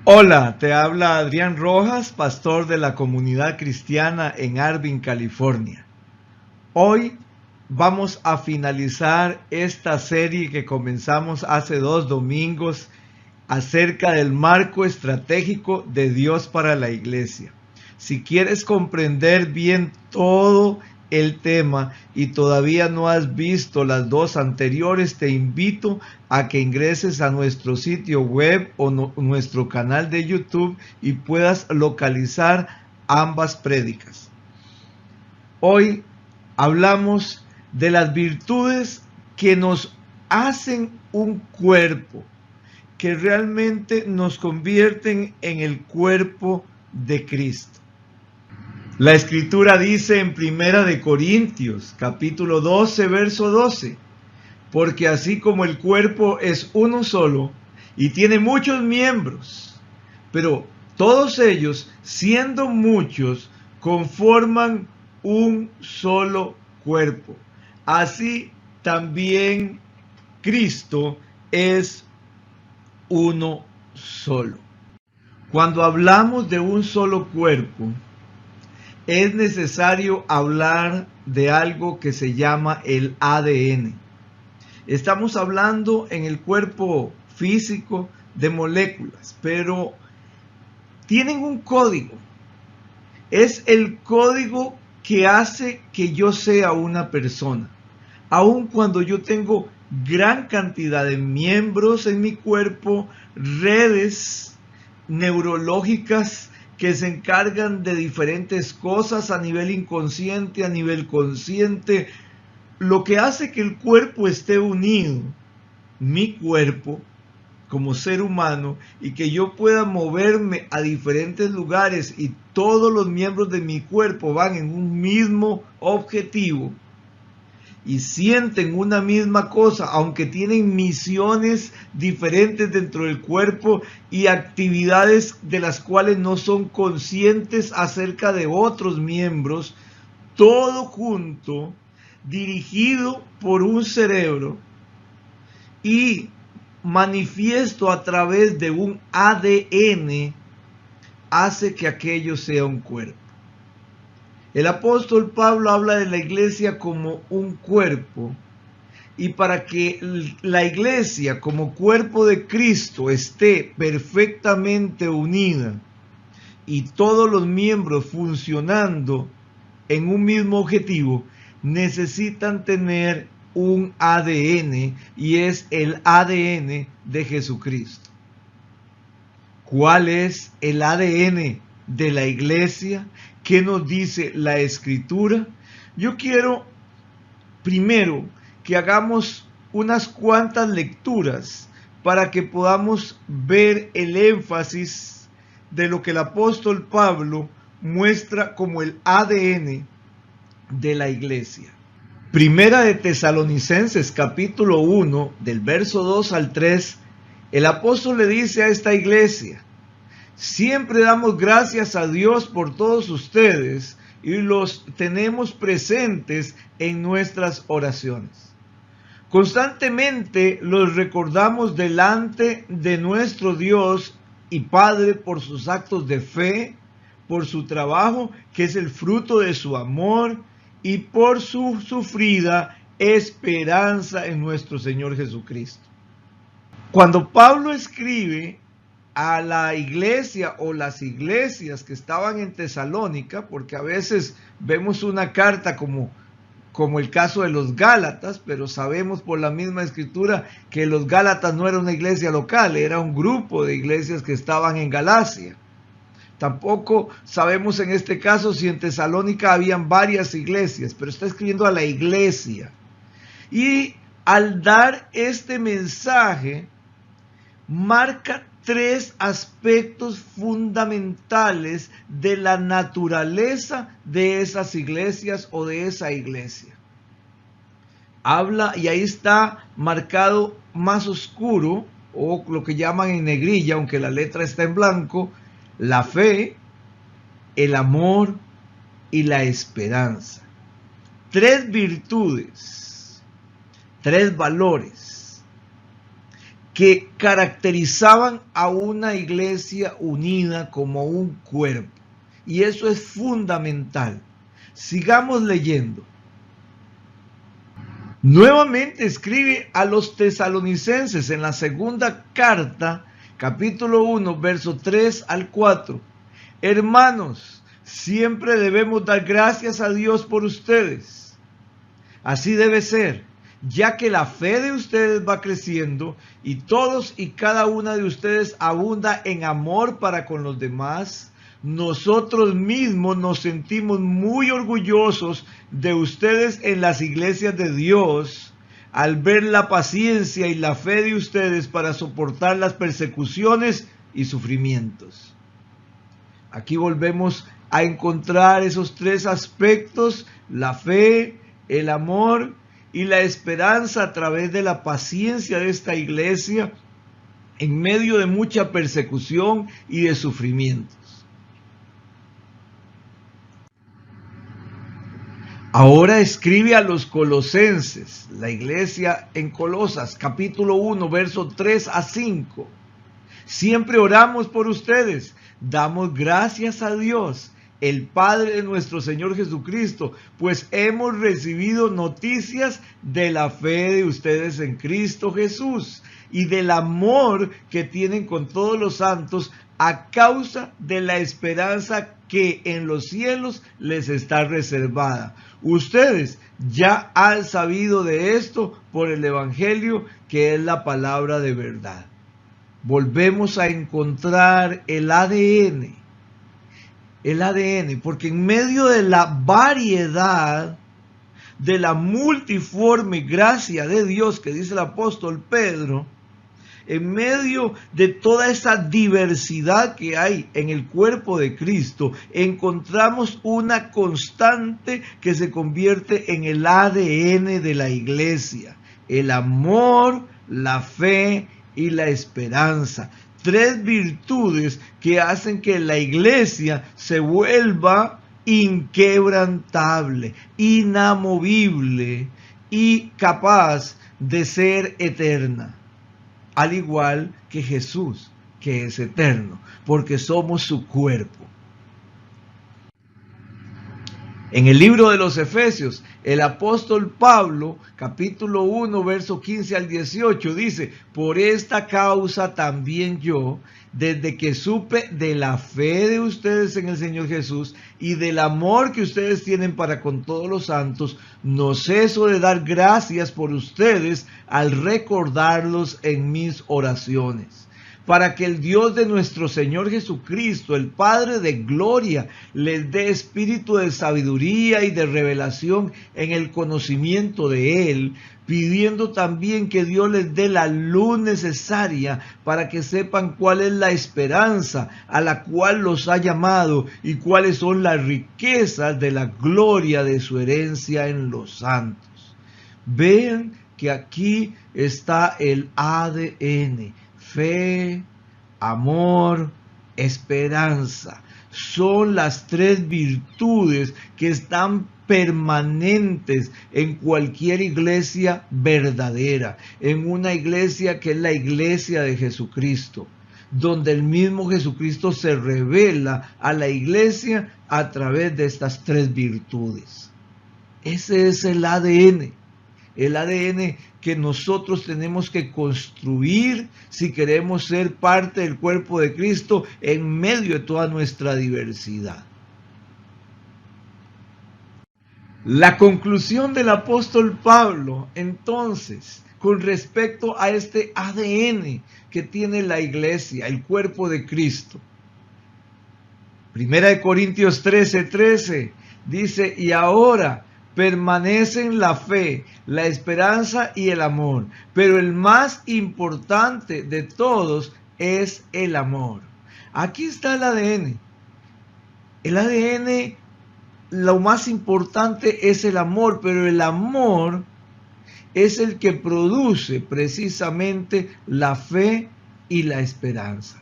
Hola, te habla Adrián Rojas, pastor de la comunidad cristiana en Arvin, California. Hoy vamos a finalizar esta serie que comenzamos hace 2 domingos acerca del marco estratégico de Dios para la iglesia. Si quieres comprender bien todo el tema y todavía no has visto las dos anteriores, te invito a que ingreses a nuestro sitio web o nuestro canal de YouTube y puedas localizar ambas prédicas. Hoy hablamos de las virtudes que nos hacen un cuerpo, que realmente nos convierten en el cuerpo de Cristo. La escritura dice en Primera de Corintios, capítulo 12, verso 12, porque así como el cuerpo es uno solo y tiene muchos miembros, pero todos ellos, siendo muchos, conforman un solo cuerpo. Así también Cristo es uno solo. Cuando hablamos de un solo cuerpo, es necesario hablar de algo que se llama el ADN. Estamos hablando en el cuerpo físico de moléculas, pero tienen un código. Es el código que hace que yo sea una persona. Aun cuando yo tengo gran cantidad de miembros en mi cuerpo, redes neurológicas que se encargan de diferentes cosas a nivel inconsciente, a nivel consciente, lo que hace que el cuerpo esté unido, mi cuerpo como ser humano, y que yo pueda moverme a diferentes lugares y todos los miembros de mi cuerpo van en un mismo objetivo y sienten una misma cosa, aunque tienen misiones diferentes dentro del cuerpo y actividades de las cuales no son conscientes acerca de otros miembros, todo junto, dirigido por un cerebro y manifiesto a través de un ADN, hace que aquello sea un cuerpo. El apóstol Pablo habla de la iglesia como un cuerpo, y para que la iglesia como cuerpo de Cristo esté perfectamente unida y todos los miembros funcionando en un mismo objetivo, necesitan tener un ADN, y es el ADN de Jesucristo. ¿Cuál es el ADN de la iglesia? ¿Qué nos dice la escritura? Yo quiero primero que hagamos unas cuantas lecturas para que podamos ver el énfasis de lo que el apóstol Pablo muestra como el ADN de la iglesia. Primera de Tesalonicenses capítulo 1, del verso 2 al 3, el apóstol le dice a esta iglesia: siempre damos gracias a Dios por todos ustedes y los tenemos presentes en nuestras oraciones. Constantemente los recordamos delante de nuestro Dios y Padre por sus actos de fe, por su trabajo, que es el fruto de su amor, y por su sufrida esperanza en nuestro Señor Jesucristo. Cuando Pablo escribe a la iglesia o las iglesias que estaban en Tesalónica, porque a veces vemos una carta como el caso de los Gálatas, pero sabemos por la misma escritura que los Gálatas no era una iglesia local, era un grupo de iglesias que estaban en Galacia. Tampoco sabemos en este caso si en Tesalónica habían varias iglesias, pero está escribiendo a la iglesia. Y al dar este mensaje, marca 3 aspectos fundamentales de la naturaleza de esas iglesias o de esa iglesia. Habla, y ahí está marcado más oscuro, o lo que llaman en negrilla, aunque la letra está en blanco: la fe, el amor y la esperanza. 3 virtudes, 3 valores que caracterizaban a una iglesia unida como un cuerpo. Y eso es fundamental. Sigamos leyendo. Nuevamente escribe a los tesalonicenses en la segunda carta, capítulo 1, verso 3 al 4. Hermanos, siempre debemos dar gracias a Dios por ustedes. Así debe ser, ya que la fe de ustedes va creciendo y todos y cada una de ustedes abunda en amor para con los demás. Nosotros mismos nos sentimos muy orgullosos de ustedes en las iglesias de Dios al ver la paciencia y la fe de ustedes para soportar las persecuciones y sufrimientos. Aquí volvemos a encontrar esos tres aspectos: la fe, el amor y la esperanza a través de la paciencia de esta iglesia en medio de mucha persecución y de sufrimientos. Ahora escribe a los colosenses, la iglesia en Colosas, capítulo 1, verso 3 a 5. Siempre oramos por ustedes, damos gracias a Dios, el Padre de nuestro Señor Jesucristo, pues hemos recibido noticias de la fe de ustedes en Cristo Jesús y del amor que tienen con todos los santos a causa de la esperanza que en los cielos les está reservada. Ustedes ya han sabido de esto por el Evangelio, que es la palabra de verdad. Volvemos a encontrar el ADN, porque en medio de la variedad, de la multiforme gracia de Dios que dice el apóstol Pedro, en medio de toda esa diversidad que hay en el cuerpo de Cristo, encontramos una constante que se convierte en el ADN de la iglesia: el amor, la fe y la esperanza. Tres virtudes que hacen que la iglesia se vuelva inquebrantable, inamovible y capaz de ser eterna. Al igual que Jesús, que es eterno, porque somos su cuerpo. En el libro de los Efesios, el apóstol Pablo, capítulo 1, verso 15 al 18, dice: por esta causa también yo, desde que supe de la fe de ustedes en el Señor Jesús y del amor que ustedes tienen para con todos los santos, no ceso de dar gracias por ustedes al recordarlos en mis oraciones, para que el Dios de nuestro Señor Jesucristo, el Padre de gloria, les dé espíritu de sabiduría y de revelación en el conocimiento de Él, pidiendo también que Dios les dé la luz necesaria para que sepan cuál es la esperanza a la cual los ha llamado y cuáles son las riquezas de la gloria de su herencia en los santos. Vean que aquí está el ADN: fe, amor, esperanza. Son las tres virtudes que están permanentes en cualquier iglesia verdadera, en una iglesia que es la iglesia de Jesucristo, donde el mismo Jesucristo se revela a la iglesia a través de estas tres virtudes. Ese es el ADN que nosotros tenemos que construir si queremos ser parte del cuerpo de Cristo en medio de toda nuestra diversidad. La conclusión del apóstol Pablo, entonces, con respecto a este ADN que tiene la iglesia, el cuerpo de Cristo. 1 Corintios 13:13 dice: y ahora permanecen la fe, la esperanza y el amor, pero el más importante de todos es el amor. Aquí está el ADN. El ADN, lo más importante es el amor, pero el amor es el que produce precisamente la fe y la esperanza.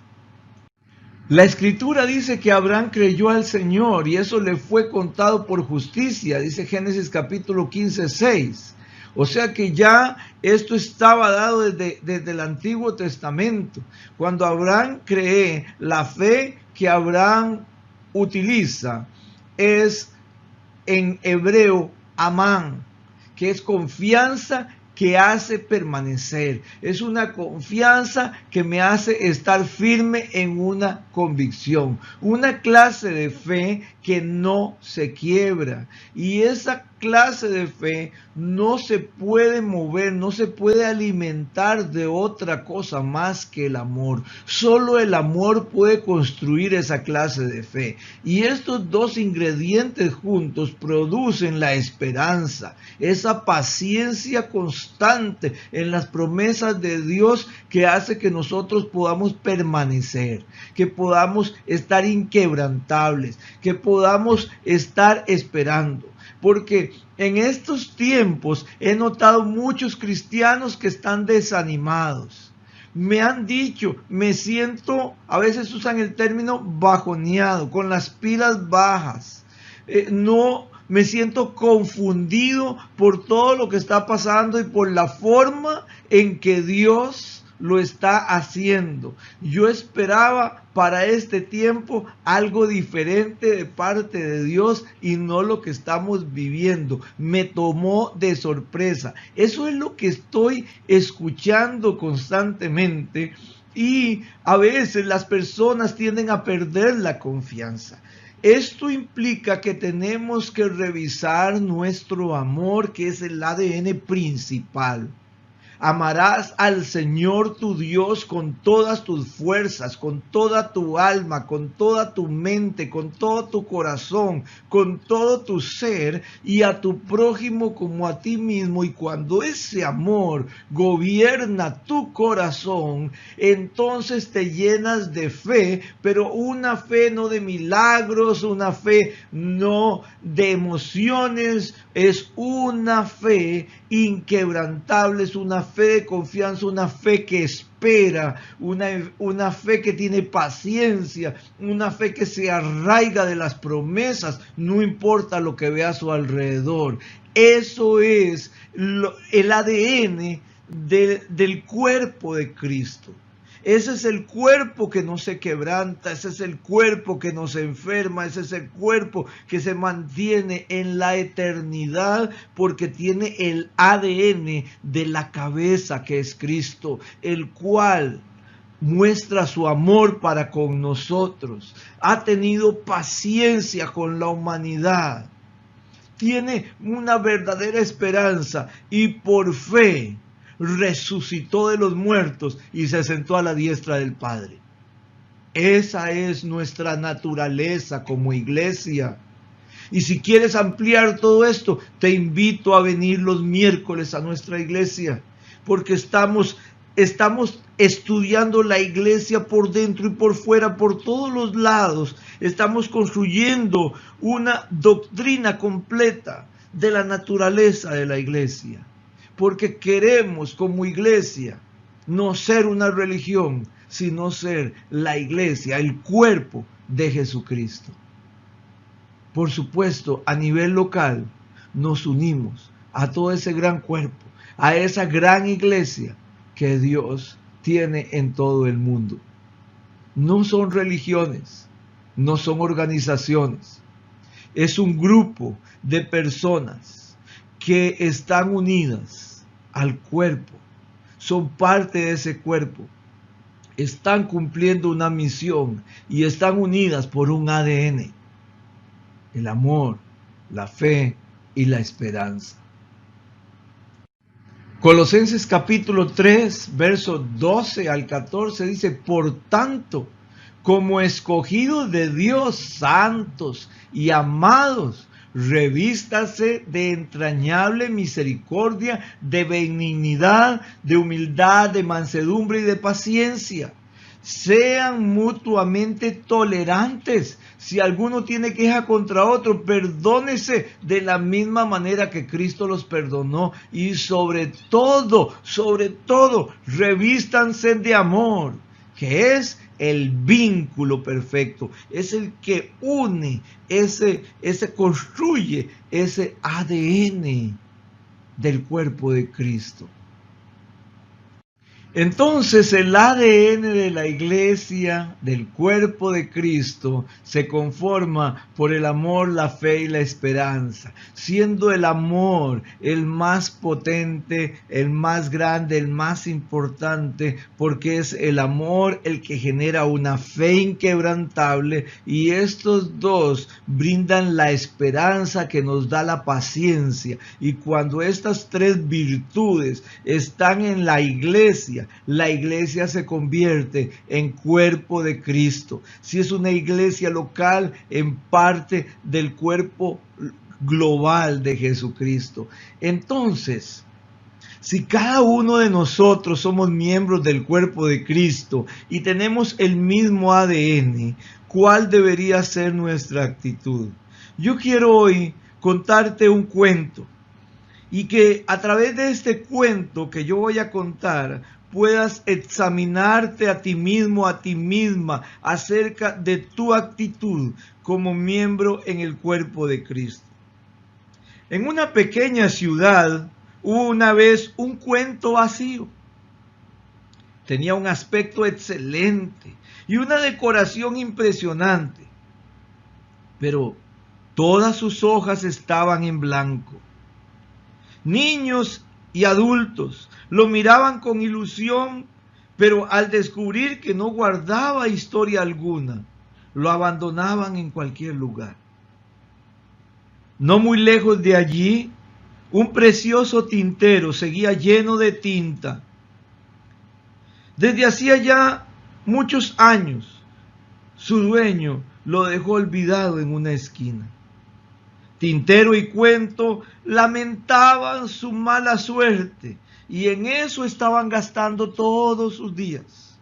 La Escritura dice que Abraham creyó al Señor y eso le fue contado por justicia, dice Génesis capítulo 15:6. O sea que ya esto estaba dado desde el Antiguo Testamento. Cuando Abraham cree, la fe que Abraham utiliza es en hebreo amán, que es confianza que hace permanecer. Es una confianza que me hace estar firme en una convicción. Una clase de fe que no se quiebra. Y esa clase de fe no se puede mover, no se puede alimentar de otra cosa más que el amor. Solo el amor puede construir esa clase de fe. Y estos dos ingredientes juntos producen la esperanza, esa paciencia constante en las promesas de Dios que hace que nosotros podamos permanecer, que podamos estar inquebrantables, que podamos estar esperando. Porque en estos tiempos he notado muchos cristianos que están desanimados. Me han dicho, me siento, a veces usan el término bajoneado, con las pilas bajas. No me siento confundido por todo lo que está pasando y por la forma en que Dios lo está haciendo. Yo esperaba para este tiempo algo diferente de parte de Dios y no lo que estamos viviendo. Me tomó de sorpresa. Eso es lo que estoy escuchando constantemente. Y a veces las personas tienden a perder la confianza. Esto implica que tenemos que revisar nuestro amor, que es el ADN principal. Amarás al Señor tu Dios con todas tus fuerzas, con toda tu alma, con toda tu mente, con todo tu corazón, con todo tu ser, y a tu prójimo como a ti mismo. Y cuando ese amor gobierna tu corazón, entonces te llenas de fe, pero una fe no de milagros, una fe no de emociones, es una fe inquebrantable, es una fe de confianza, una fe que espera, una fe que tiene paciencia, una fe que se arraiga de las promesas, no importa lo que vea a su alrededor. Eso es el ADN del cuerpo de Cristo. Ese es el cuerpo que no se quebranta, ese es el cuerpo que no se enferma, ese es el cuerpo que se mantiene en la eternidad porque tiene el ADN de la cabeza que es Cristo, el cual muestra su amor para con nosotros, ha tenido paciencia con la humanidad, tiene una verdadera esperanza y por fe resucitó de los muertos y se sentó a la diestra del Padre. Esa es nuestra naturaleza como iglesia. Y si quieres ampliar todo esto, te invito a venir los miércoles a nuestra iglesia, porque estamos estudiando la iglesia por dentro y por fuera, por todos los lados. Estamos construyendo una doctrina completa de la naturaleza de la iglesia. Porque queremos como iglesia no ser una religión, sino ser la iglesia, el cuerpo de Jesucristo. Por supuesto, a nivel local nos unimos a todo ese gran cuerpo, a esa gran iglesia que Dios tiene en todo el mundo. No son religiones, no son organizaciones, es un grupo de personas que están unidas al cuerpo, son parte de ese cuerpo, están cumpliendo una misión y están unidas por un ADN, el amor, la fe y la esperanza. Colosenses capítulo 3, versos 12 al 14 dice: por tanto, como escogidos de Dios, santos y amados, revístase de entrañable misericordia, de benignidad, de humildad, de mansedumbre y de paciencia. Sean mutuamente tolerantes. Si alguno tiene queja contra otro, perdónese de la misma manera que Cristo los perdonó. Y sobre todo, revístanse de amor, que es el vínculo perfecto, es el que une, ese construye ese ADN. del cuerpo de Cristo. Entonces el ADN de la iglesia, del cuerpo de Cristo, se conforma por el amor, la fe y la esperanza, siendo el amor el más potente, el más grande, el más importante, porque es el amor el que genera una fe inquebrantable, y estos dos brindan la esperanza que nos da la paciencia. Y cuando estas tres virtudes están en la iglesia se convierte en cuerpo de Cristo. Si es una iglesia local, en parte del cuerpo global de Jesucristo. Entonces, si cada uno de nosotros somos miembros del cuerpo de Cristo y tenemos el mismo ADN, ¿cuál debería ser nuestra actitud? Yo quiero hoy contarte un cuento, y que a través de este cuento que yo voy a contar puedas examinarte a ti mismo, a ti misma, acerca de tu actitud como miembro en el cuerpo de Cristo. En una pequeña ciudad hubo una vez un cuento vacío. Tenía un aspecto excelente y una decoración impresionante, pero todas sus hojas estaban en blanco. Niños y adultos lo miraban con ilusión, pero al descubrir que no guardaba historia alguna, lo abandonaban en cualquier lugar. No muy lejos de allí, un precioso tintero seguía lleno de tinta. Desde hacía ya muchos años, su dueño lo dejó olvidado en una esquina. Tintero y cuento lamentaban su mala suerte, y en eso estaban gastando todos sus días.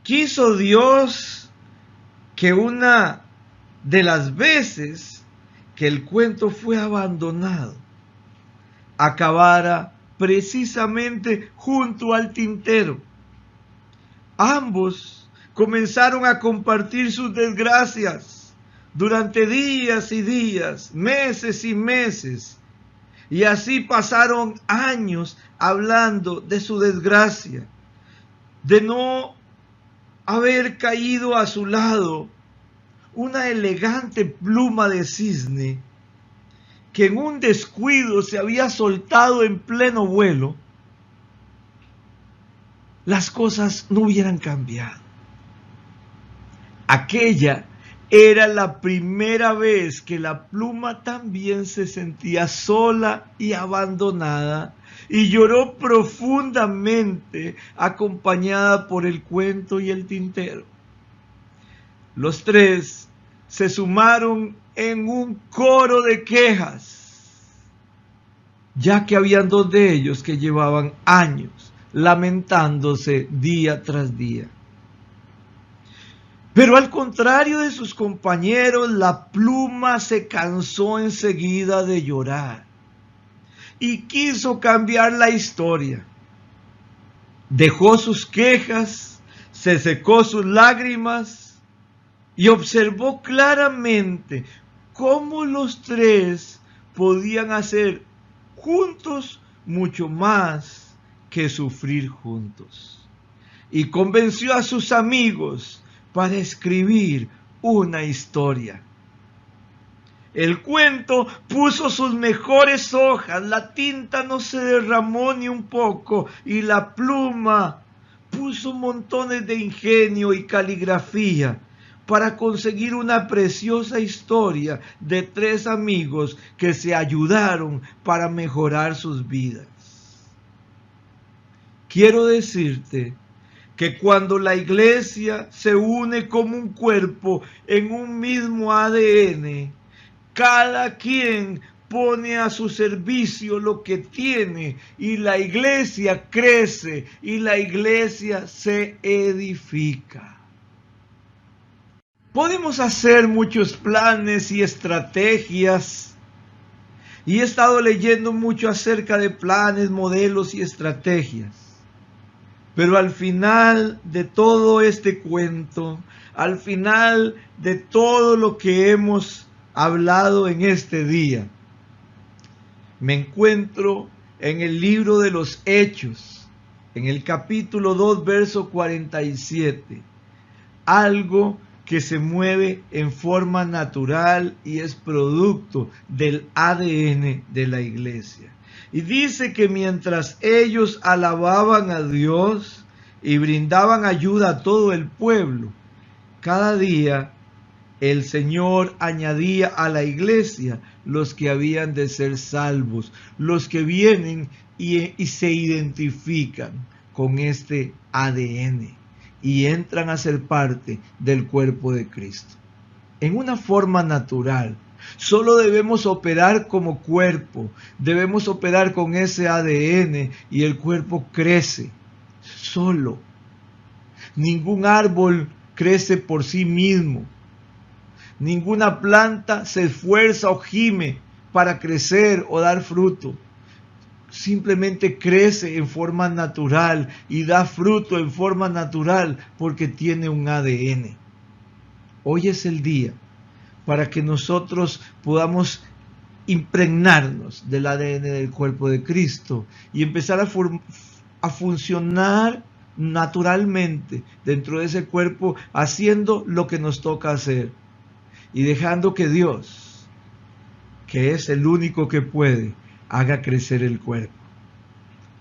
Quiso Dios que una de las veces que el cuento fue abandonado, acabara precisamente junto al tintero. Ambos comenzaron a compartir sus desgracias durante días y días, meses y meses, y así pasaron años hablando de su desgracia, de no haber caído a su lado una elegante pluma de cisne que en un descuido se había soltado en pleno vuelo. Las cosas no hubieran cambiado. Aquella era la primera vez que la pluma también se sentía sola y abandonada, y lloró profundamente, acompañada por el cuento y el tintero. Los tres se sumaron en un coro de quejas, ya que habían dos de ellos que llevaban años lamentándose día tras día. Pero al contrario de sus compañeros, la pluma se cansó enseguida de llorar y quiso cambiar la historia. Dejó sus quejas, se secó sus lágrimas y observó claramente cómo los tres podían hacer juntos mucho más que sufrir juntos. Y convenció a sus amigos para escribir una historia. El cuento puso sus mejores hojas, la tinta no se derramó ni un poco, y la pluma puso montones de ingenio y caligrafía para conseguir una preciosa historia de tres amigos que se ayudaron para mejorar sus vidas. Quiero decirte que cuando la iglesia se une como un cuerpo en un mismo ADN, cada quien pone a su servicio lo que tiene, y la iglesia crece y la iglesia se edifica. Podemos hacer muchos planes y estrategias, y he estado leyendo mucho acerca de planes, modelos y estrategias. Pero al final de todo este cuento, al final de todo lo que hemos hablado en este día, Me encuentro en el libro de los Hechos, en el capítulo 2, verso 47. Algo que se mueve en forma natural y es producto del ADN de la iglesia. Y dice que mientras ellos alababan a Dios y brindaban ayuda a todo el pueblo, cada día el Señor añadía a la iglesia los que habían de ser salvos, los que vienen y se identifican con este ADN y entran a ser parte del cuerpo de Cristo. En una forma natural, solo debemos operar como cuerpo, debemos operar con ese ADN y el cuerpo crece solo. Ningún árbol crece por sí mismo. Ninguna planta se esfuerza o gime para crecer o dar fruto. Simplemente crece en forma natural y da fruto en forma natural porque tiene un ADN. Hoy es el día para que nosotros podamos impregnarnos del ADN del cuerpo de Cristo y empezar a funcionar naturalmente dentro de ese cuerpo, haciendo lo que nos toca hacer y dejando que Dios, que es el único que puede, haga crecer el cuerpo.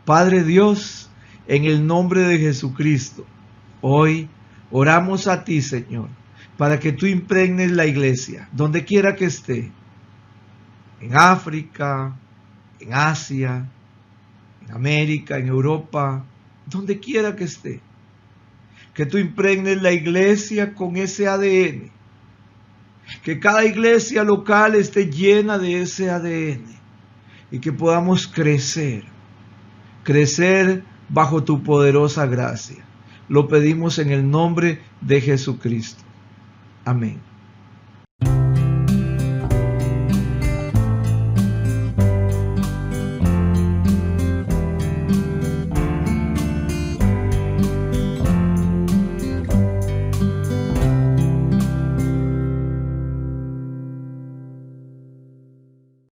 Padre Dios, en el nombre de Jesucristo, hoy oramos a ti, Señor, para que tú impregnes la iglesia, donde quiera que esté, en África, en Asia, en América, en Europa, donde quiera que esté. Que tú impregnes la iglesia con ese ADN. Que cada iglesia local esté llena de ese ADN y que podamos crecer bajo tu poderosa gracia. Lo pedimos en el nombre de Jesucristo. Amén.